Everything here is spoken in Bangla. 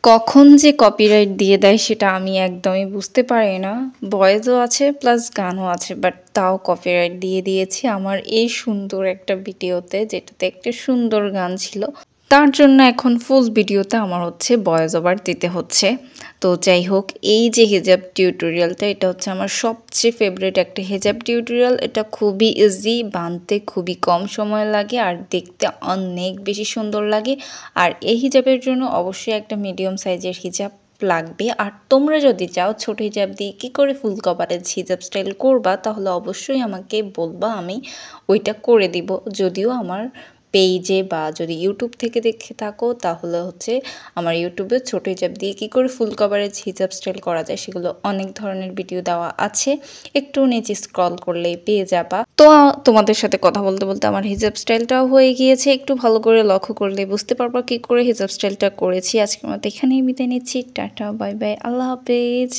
কখন যে কপিরাইট দিয়ে দেয় সেটা আমি একদমই বুঝতে পারি না। ভয়েসও আছে প্লাস গানও আছে, বাট তাও কপিরাইট দিয়ে দিয়েছে আমার এই সুন্দর একটা ভিডিওতে, যেটাতে একটা সুন্দর গান ছিল। তার জন্য এখন ফুল ভিডিওতে আমার হচ্ছে ভয়েস ওভার দিতে হচ্ছে। তো যাই হোক, এই যে হিজাব টিউটোরিয়ালটা, এটা হচ্ছে আমার সবচেয়ে ফেভারিট একটা হিজাব টিউটোরিয়াল। এটা খুবই ইজি, বানতে খুবই কম সময় লাগে আর দেখতে অনেক বেশি সুন্দর লাগে। আর এই হিজাবের জন্য অবশ্যই একটা মিডিয়াম সাইজের হিজাব লাগবে। আর তোমরা যদি চাও ছোট হিজাব দিয়ে কী করে ফুল কভারেজ হিজাব স্টাইল করবা, তাহলে অবশ্যই আমাকে বলবা, আমি ওইটা করে দিব। যদিও আমার পেজে বা যদি ইউটিউব থেকে দেখে থাকো, তাহলে হচ্ছে আমার ইউটিউবে ছোট হিজাব দিয়ে কী করে ফুল কভারেজ হিজাব স্টাইল করা যায় সেগুলো অনেক ধরনের ভিডিও দেওয়া আছে, একটু নিচে স্ক্রল করলেই পেয়ে যাবা। তো তোমাদের সাথে কথা বলতে বলতে আমার হিজাব স্টাইলটাও হয়ে গিয়েছে, একটু ভালো করে লক্ষ্য করলে বুঝতে পারবা কী করে হিজাব স্টাইলটা করেছি। আজকের মতো এখানেই বিদায় নিচ্ছি, টাটা বাই বাই, আল্লাহ হাফেজ।